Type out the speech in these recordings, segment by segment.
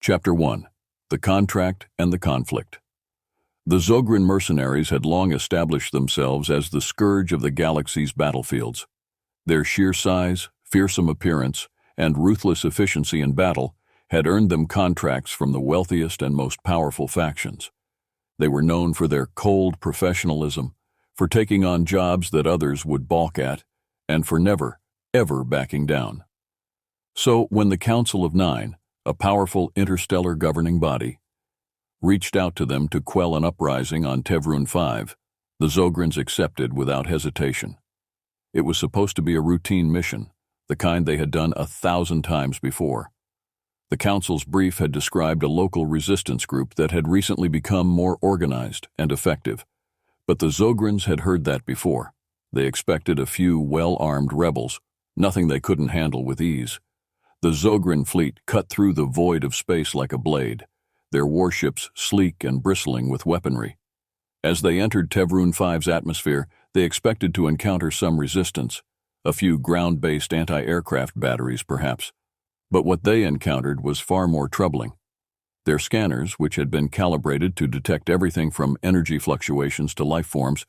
Chapter 1. The Contract and the Conflict. The Zogran mercenaries had long established themselves as the scourge of the galaxy's battlefields. Their sheer size, fearsome appearance, and ruthless efficiency in battle had earned them contracts from the wealthiest and most powerful factions. They were known for their cold professionalism, for taking on jobs that others would balk at, and for never, ever backing down. So when the Council of Nine, a powerful interstellar governing body, reached out to them to quell an uprising on Tevrun 5, the Zograns accepted without hesitation. It was supposed to be a routine mission, the kind they had done 1,000 times before. The Council's brief had described a local resistance group that had recently become more organized and effective, but the Zograns had heard that before. They expected a few well-armed rebels, nothing they couldn't handle with ease. The Zogran fleet cut through the void of space like a blade, their warships sleek and bristling with weaponry. As they entered Tevrun 5's atmosphere, they expected to encounter some resistance, a few ground-based anti-aircraft batteries perhaps. But what they encountered was far more troubling. Their scanners, which had been calibrated to detect everything from energy fluctuations to life forms,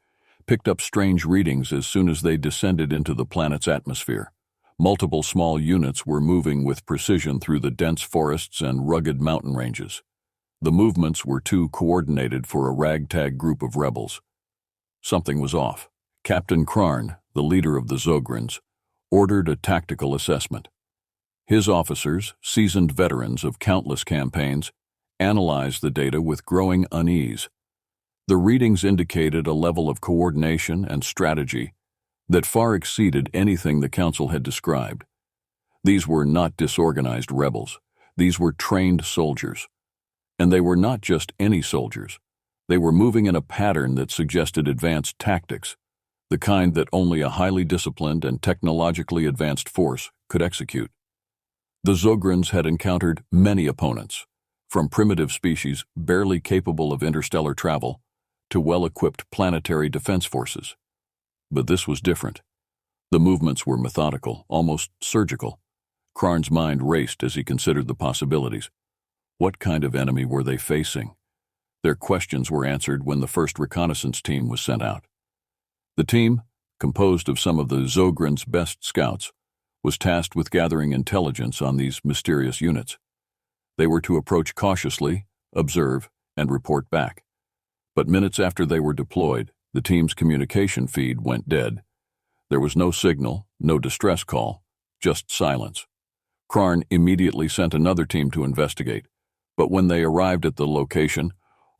picked up strange readings as soon as they descended into the planet's atmosphere. Multiple small units were moving with precision through the dense forests and rugged mountain ranges. The movements were too coordinated for a ragtag group of rebels. Something was off. Captain Krarn, the leader of the Zograns, ordered a tactical assessment. His officers, seasoned veterans of countless campaigns, analyzed the data with growing unease. The readings indicated a level of coordination and strategy that far exceeded anything the Council had described. These were not disorganized rebels. These were trained soldiers. And they were not just any soldiers. They were moving in a pattern that suggested advanced tactics, the kind that only a highly disciplined and technologically advanced force could execute. The Zograns had encountered many opponents, from primitive species barely capable of interstellar travel to well-equipped planetary defense forces. But this was different. The movements were methodical, almost surgical. Krarn's mind raced as he considered the possibilities. What kind of enemy were they facing? Their questions were answered when the first reconnaissance team was sent out. The team, composed of some of the Zograns' best scouts, was tasked with gathering intelligence on these mysterious units. They were to approach cautiously, observe, and report back. But minutes after they were deployed, the team's communication feed went dead. There was no signal, no distress call, just silence. Krarn immediately sent another team to investigate, but when they arrived at the location,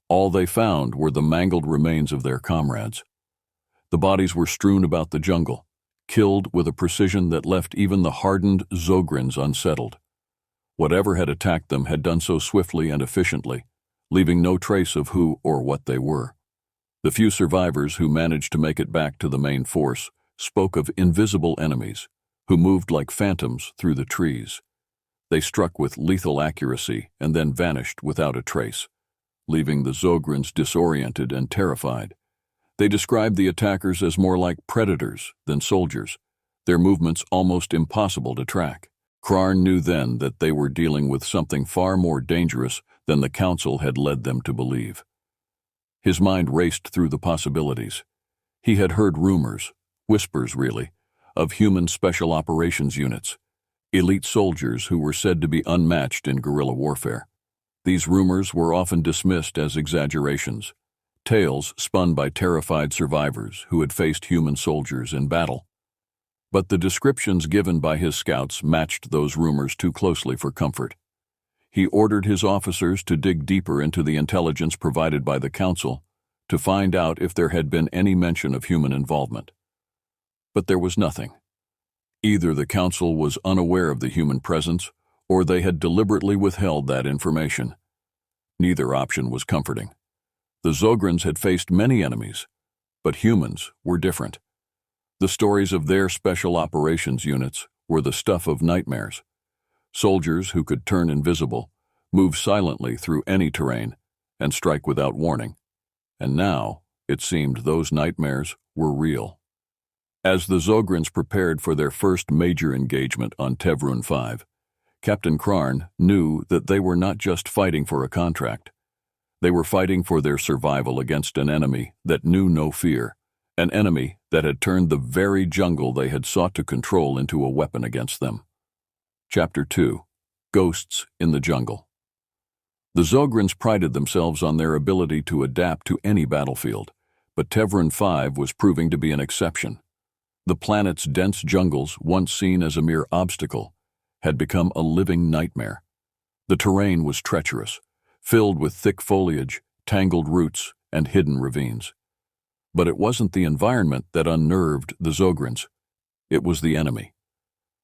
all they found were the mangled remains of their comrades. The bodies were strewn about the jungle, killed with a precision that left even the hardened Zograns unsettled. Whatever had attacked them had done so swiftly and efficiently, leaving no trace of who or what they were. The few survivors who managed to make it back to the main force spoke of invisible enemies who moved like phantoms through the trees. They struck with lethal accuracy and then vanished without a trace, leaving the Zograns disoriented and terrified. They described the attackers as more like predators than soldiers, their movements almost impossible to track. Krarn knew then that they were dealing with something far more dangerous than the Council had led them to believe. His mind raced through the possibilities. He had heard rumors, whispers really, of human special operations units, elite soldiers who were said to be unmatched in guerrilla warfare. These rumors were often dismissed as exaggerations, tales spun by terrified survivors who had faced human soldiers in battle. But the descriptions given by his scouts matched those rumors too closely for comfort. He ordered his officers to dig deeper into the intelligence provided by the Council to find out if there had been any mention of human involvement. But there was nothing. Either the Council was unaware of the human presence, or they had deliberately withheld that information. Neither option was comforting. The Zograns had faced many enemies, but humans were different. The stories of their special operations units were the stuff of nightmares. Soldiers who could turn invisible, move silently through any terrain, and strike without warning. And now, it seemed those nightmares were real. As the Zograns prepared for their first major engagement on Tevrun 5, Captain Krarn knew that they were not just fighting for a contract. They were fighting for their survival against an enemy that knew no fear, an enemy that had turned the very jungle they had sought to control into a weapon against them. Chapter 2. Ghosts in the Jungle. The Zogrins prided themselves on their ability to adapt to any battlefield, but Tevran 5 was proving to be an exception. The planet's dense jungles, once seen as a mere obstacle, had become a living nightmare. The terrain was treacherous, filled with thick foliage, tangled roots, and hidden ravines. But it wasn't the environment that unnerved the Zogrins. It was the enemy.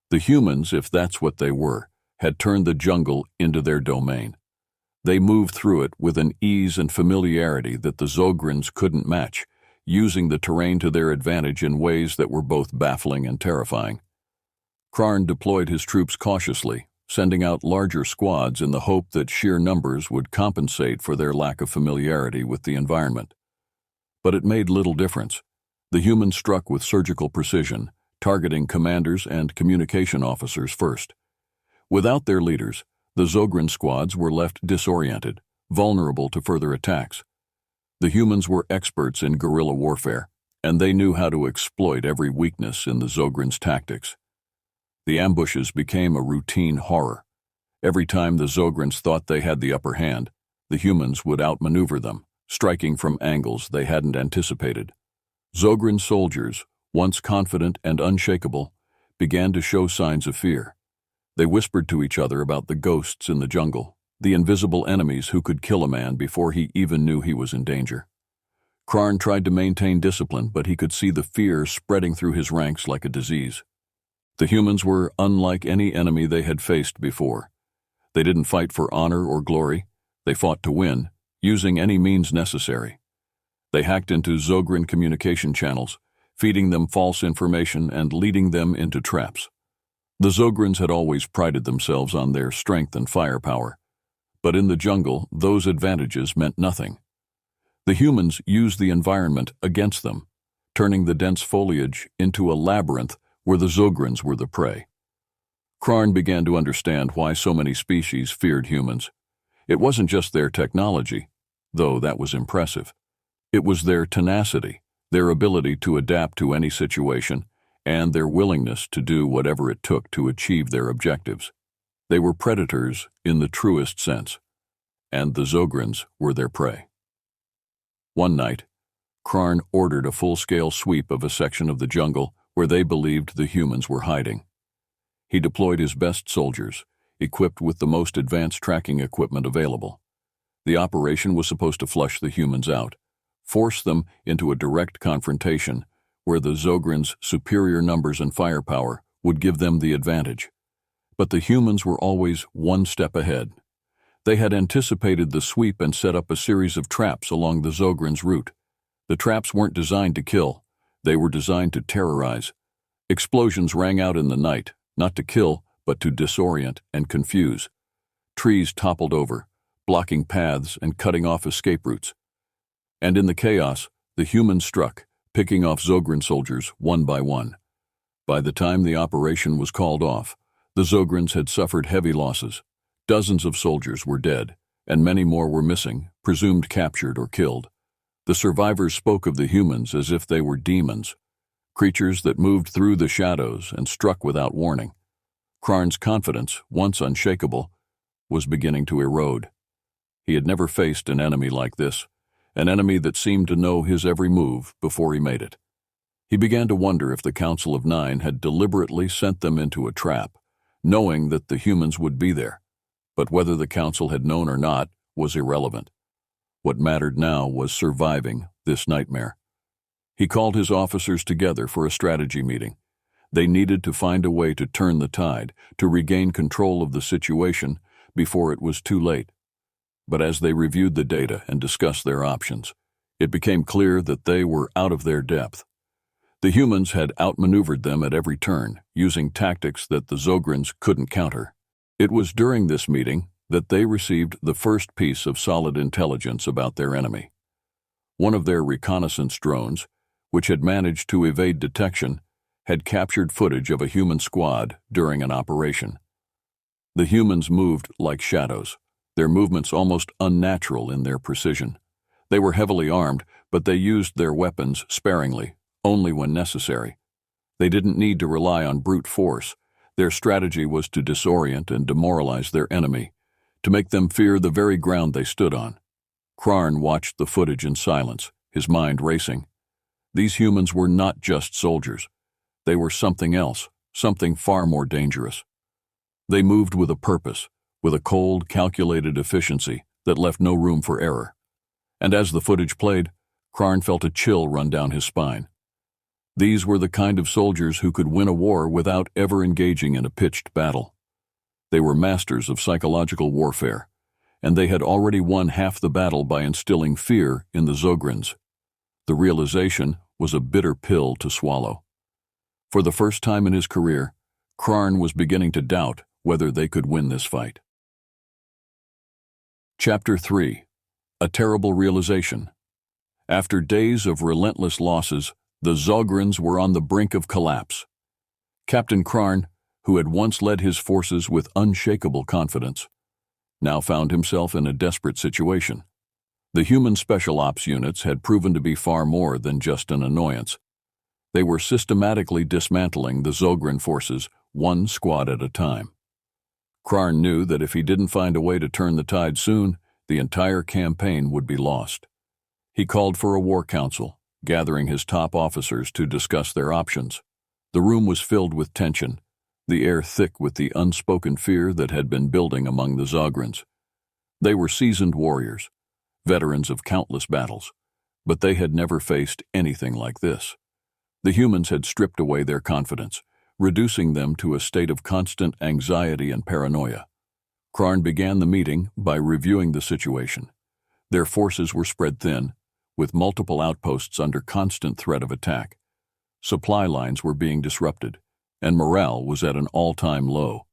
The humans, if that's what they were, had turned the jungle into their domain. They moved through it with an ease and familiarity that the Zogrins couldn't match, using the terrain to their advantage in ways that were both baffling and terrifying. Krarn deployed his troops cautiously, sending out larger squads in the hope that sheer numbers would compensate for their lack of familiarity with the environment. But it made little difference. The humans struck with surgical precision, targeting commanders and communication officers first. Without their leaders, the Zogrin squads were left disoriented, vulnerable to further attacks. The humans were experts in guerrilla warfare, and they knew how to exploit every weakness in the Zogrins' tactics. The ambushes became a routine horror. Every time the Zogrins thought they had the upper hand, the humans would outmaneuver them, striking from angles they hadn't anticipated. Zogrin soldiers, once confident and unshakable, began to show signs of fear. They whispered to each other about the ghosts in the jungle, the invisible enemies who could kill a man before he even knew he was in danger. Krarn tried to maintain discipline, but he could see the fear spreading through his ranks like a disease. The humans were unlike any enemy they had faced before. They didn't fight for honor or glory. They fought to win, using any means necessary. They hacked into Zogrin communication channels, feeding them false information and leading them into traps. The Zogrins had always prided themselves on their strength and firepower, but in the jungle, those advantages meant nothing. The humans used the environment against them, turning the dense foliage into a labyrinth where the Zogrins were the prey. Krarn began to understand why so many species feared humans. It wasn't just their technology, though that was impressive. It was their tenacity, their ability to adapt to any situation, and their willingness to do whatever it took to achieve their objectives. They were predators in the truest sense, and the Zogrins were their prey. One night, Krarn ordered a full-scale sweep of a section of the jungle where they believed the humans were hiding. He deployed his best soldiers, equipped with the most advanced tracking equipment available. The operation was supposed to flush the humans out, force them into a direct confrontation where the Zogrins' superior numbers and firepower would give them the advantage. But the humans were always one step ahead. They had anticipated the sweep and set up a series of traps along the Zogrins' route. The traps weren't designed to kill. They were designed to terrorize. Explosions rang out in the night, not to kill, but to disorient and confuse. Trees toppled over, blocking paths and cutting off escape routes. And in the chaos, the humans struck, picking off Zogrin soldiers one by one. By the time the operation was called off, the Zogrins had suffered heavy losses. Dozens of soldiers were dead, and many more were missing, presumed captured or killed. The survivors spoke of the humans as if they were demons, creatures that moved through the shadows and struck without warning. Krarn's confidence, once unshakable, was beginning to erode. He had never faced an enemy like this, an enemy that seemed to know his every move before he made it. He began to wonder if the Council of Nine had deliberately sent them into a trap, knowing that the humans would be there. But whether the Council had known or not was irrelevant. What mattered now was surviving this nightmare. He called his officers together for a strategy meeting. They needed to find a way to turn the tide, to regain control of the situation before it was too late. But as they reviewed the data and discussed their options, it became clear that they were out of their depth. The humans had outmaneuvered them at every turn, using tactics that the Zogrins couldn't counter. It was during this meeting that they received the first piece of solid intelligence about their enemy. One of their reconnaissance drones, which had managed to evade detection, had captured footage of a human squad during an operation. The humans moved like shadows, their movements almost unnatural in their precision. They were heavily armed, but they used their weapons sparingly, only when necessary. They didn't need to rely on brute force. Their strategy was to disorient and demoralize their enemy, to make them fear the very ground they stood on. Krarn watched the footage in silence, his mind racing. These humans were not just soldiers. They were something else, something far more dangerous. They moved with a purpose, with a cold, calculated efficiency that left no room for error. And as the footage played, Krarn felt a chill run down his spine. These were the kind of soldiers who could win a war without ever engaging in a pitched battle. They were masters of psychological warfare, and they had already won half the battle by instilling fear in the Zogrins. The realization was a bitter pill to swallow. For the first time in his career, Krarn was beginning to doubt whether they could win this fight. Chapter 3. A Terrible Realization. After days of relentless losses, the Zogrins were on the brink of collapse. Captain Krarn, who had once led his forces with unshakable confidence, now found himself in a desperate situation. The human special ops units had proven to be far more than just an annoyance. They were systematically dismantling the Zogrin forces, one squad at a time. Krarn knew that if he didn't find a way to turn the tide soon, the entire campaign would be lost. He called for a war council, gathering his top officers to discuss their options. The room was filled with tension, the air thick with the unspoken fear that had been building among the Zogrins. They were seasoned warriors, veterans of countless battles, but they had never faced anything like this. The humans had stripped away their confidence, reducing them to a state of constant anxiety and paranoia. Krarn began the meeting by reviewing the situation. Their forces were spread thin, with multiple outposts under constant threat of attack. Supply lines were being disrupted, and morale was at an all-time low.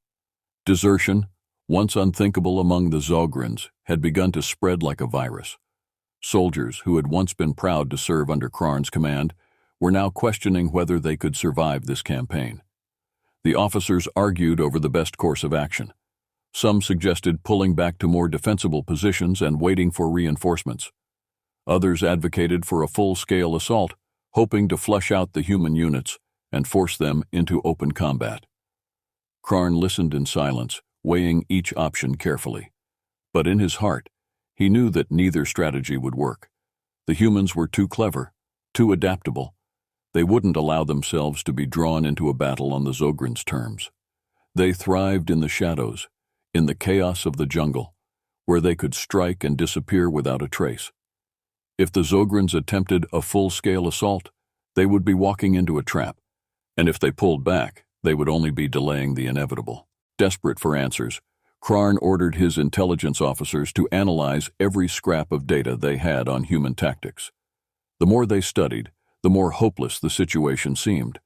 Desertion, once unthinkable among the Zogrins, had begun to spread like a virus. Soldiers who had once been proud to serve under Krarn's command were now questioning whether they could survive this campaign. The officers argued over the best course of action. Some suggested pulling back to more defensible positions and waiting for reinforcements. Others advocated for a full-scale assault, hoping to flush out the human units and force them into open combat. Krarn listened in silence, weighing each option carefully. But in his heart, he knew that neither strategy would work. The humans were too clever, too adaptable. They wouldn't allow themselves to be drawn into a battle on the Zogrins' terms. They thrived in the shadows, in the chaos of the jungle, where they could strike and disappear without a trace. If the Zogrins attempted a full-scale assault, they would be walking into a trap, and if they pulled back, they would only be delaying the inevitable. Desperate for answers, Krarn ordered his intelligence officers to analyze every scrap of data they had on human tactics. The more they studied, the more hopeless the situation seemed.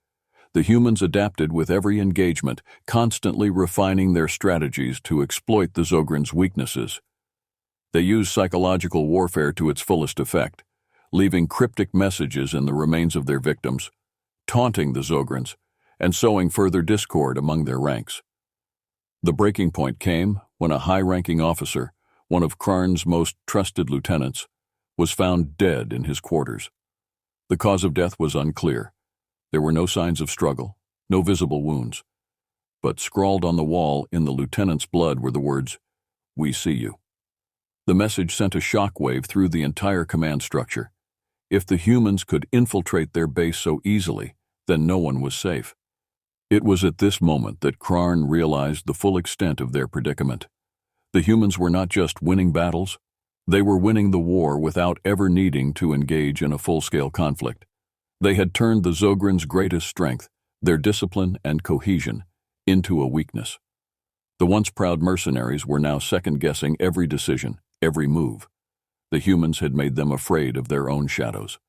The humans adapted with every engagement, constantly refining their strategies to exploit the Zogrins' weaknesses. They used psychological warfare to its fullest effect, leaving cryptic messages in the remains of their victims, taunting the Zogrins, and sowing further discord among their ranks. The breaking point came when a high-ranking officer, one of Krarn's most trusted lieutenants, was found dead in his quarters. The cause of death was unclear. There were no signs of struggle, no visible wounds. But scrawled on the wall in the lieutenant's blood were the words, "We see you." The message sent a shockwave through the entire command structure. If the humans could infiltrate their base so easily, then no one was safe. It was at this moment that Krarn realized the full extent of their predicament. The humans were not just winning battles, they were winning the war without ever needing to engage in a full-scale conflict. They had turned the Zogrins' greatest strength, their discipline and cohesion, into a weakness. The once proud mercenaries were now second-guessing every decision, every move. The humans had made them afraid of their own shadows.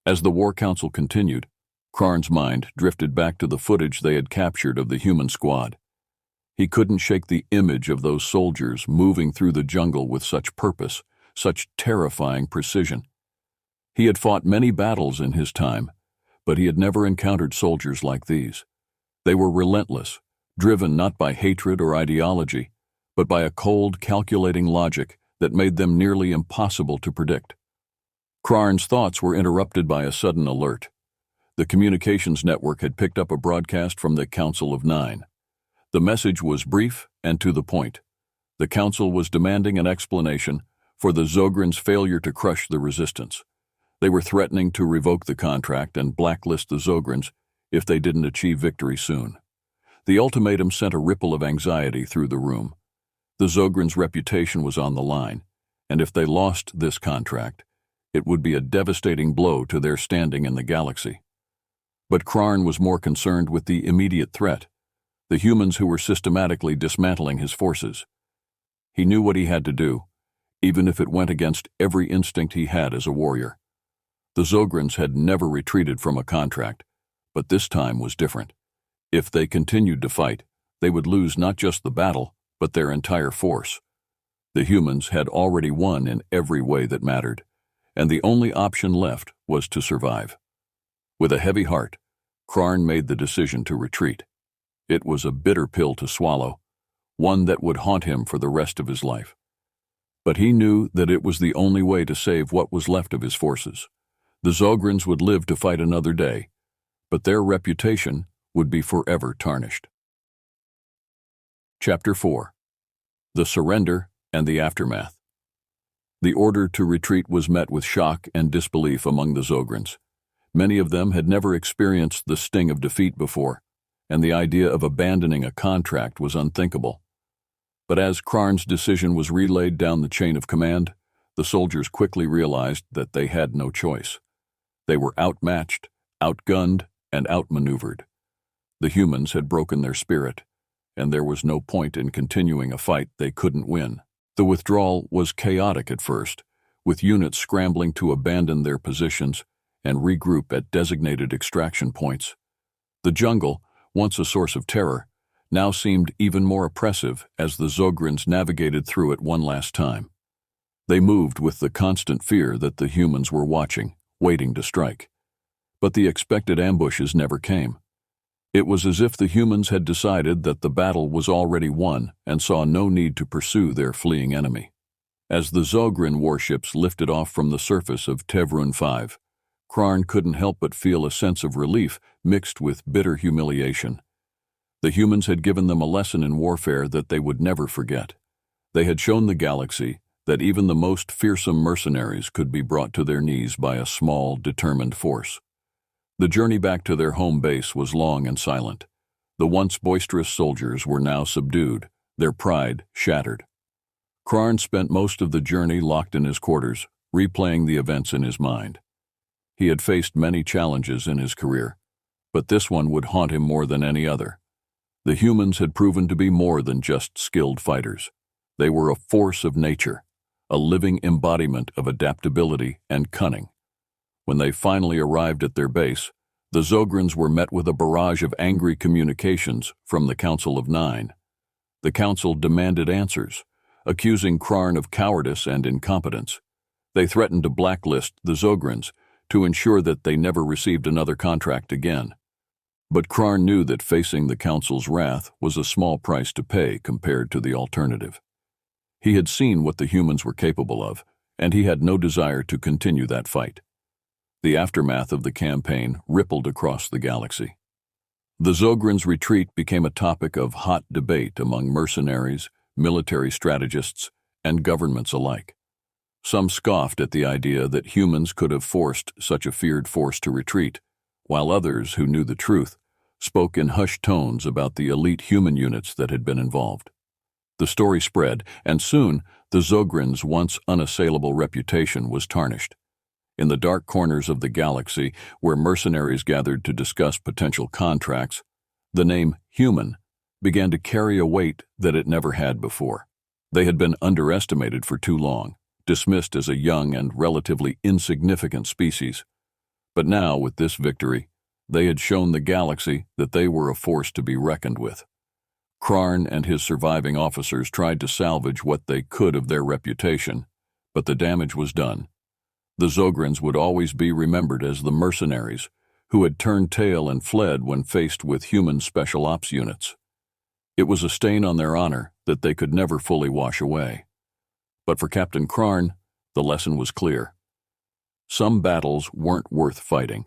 As the War Council continued, Krarn's mind drifted back to the footage they had captured of the human squad. He couldn't shake the image of those soldiers moving through the jungle with such purpose, such terrifying precision. He had fought many battles in his time, but he had never encountered soldiers like these. They were relentless, driven not by hatred or ideology, but by a cold, calculating logic that made them nearly impossible to predict. Krarn's thoughts were interrupted by a sudden alert. The communications network had picked up a broadcast from the Council of Nine. The message was brief and to the point. The Council was demanding an explanation for the Zogrins' failure to crush the resistance. They were threatening to revoke the contract and blacklist the Zogrins if they didn't achieve victory soon. The ultimatum sent a ripple of anxiety through the room. The Zogrins' reputation was on the line, and if they lost this contract, it would be a devastating blow to their standing in the galaxy. But Krarn was more concerned with the immediate threat, the humans who were systematically dismantling his forces. He knew what he had to do, even if it went against every instinct he had as a warrior. The Zogrins had never retreated from a contract, but this time was different. If they continued to fight, they would lose not just the battle, but their entire force. The humans had already won in every way that mattered, and the only option left was to survive. With a heavy heart, Krarn made the decision to retreat. It was a bitter pill to swallow, one that would haunt him for the rest of his life. But he knew that it was the only way to save what was left of his forces. The Zogrins would live to fight another day, but their reputation would be forever tarnished. Chapter 4. The Surrender and the Aftermath. The order to retreat was met with shock and disbelief among the Zogrins. Many of them had never experienced the sting of defeat before, and the idea of abandoning a contract was unthinkable. But as Krarn's decision was relayed down the chain of command, the soldiers quickly realized that they had no choice. They were outmatched, outgunned, and outmaneuvered. The humans had broken their spirit, and there was no point in continuing a fight they couldn't win. The withdrawal was chaotic at first, with units scrambling to abandon their positions and regroup at designated extraction points. The jungle, once a source of terror, now seemed even more oppressive as the Zogrins navigated through it one last time. They moved with the constant fear that the humans were watching, waiting to strike. But the expected ambushes never came. It was as if the humans had decided that the battle was already won and saw no need to pursue their fleeing enemy. As the Zogrin warships lifted off from the surface of Tevrun 5, Krarn couldn't help but feel a sense of relief mixed with bitter humiliation. The humans had given them a lesson in warfare that they would never forget. They had shown the galaxy that even the most fearsome mercenaries could be brought to their knees by a small, determined force. The journey back to their home base was long and silent. The once boisterous soldiers were now subdued, their pride shattered. Krarn spent most of the journey locked in his quarters, replaying the events in his mind. He had faced many challenges in his career, but this one would haunt him more than any other. The humans had proven to be more than just skilled fighters. They were a force of nature, a living embodiment of adaptability and cunning. When they finally arrived at their base, the Zogrins were met with a barrage of angry communications from the Council of Nine. The Council demanded answers, accusing Krarn of cowardice and incompetence. They threatened to blacklist the Zogrins to ensure that they never received another contract again. But Krarn knew that facing the Council's wrath was a small price to pay compared to the alternative. He had seen what the humans were capable of, and he had no desire to continue that fight. The aftermath of the campaign rippled across the galaxy. The Zogrins' retreat became a topic of hot debate among mercenaries, military strategists, and governments alike. Some scoffed at the idea that humans could have forced such a feared force to retreat, while others, who knew the truth, spoke in hushed tones about the elite human units that had been involved. The story spread, and soon the Zogrins' once unassailable reputation was tarnished. In the dark corners of the galaxy, where mercenaries gathered to discuss potential contracts, the name human began to carry a weight that it never had before. They had been underestimated for too long, dismissed as a young and relatively insignificant species. But now, with this victory, they had shown the galaxy that they were a force to be reckoned with. Krarn and his surviving officers tried to salvage what they could of their reputation, but the damage was done. The Zogrins would always be remembered as the mercenaries who had turned tail and fled when faced with human special ops units. It was a stain on their honor that they could never fully wash away. But for Captain Krarn, the lesson was clear. Some battles weren't worth fighting,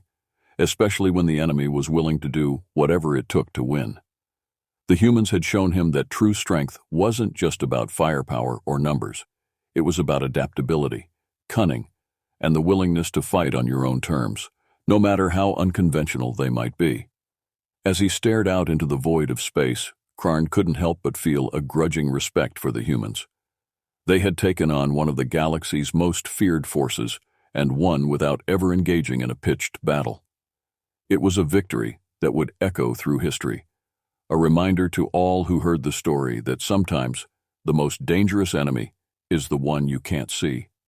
especially when the enemy was willing to do whatever it took to win. The humans had shown him that true strength wasn't just about firepower or numbers. It was about adaptability, cunning, and the willingness to fight on your own terms, no matter how unconventional they might be. As he stared out into the void of space, Krarn couldn't help but feel a grudging respect for the humans. They had taken on one of the galaxy's most feared forces and won without ever engaging in a pitched battle. It was a victory that would echo through history, a reminder to all who heard the story that sometimes the most dangerous enemy is the one you can't see.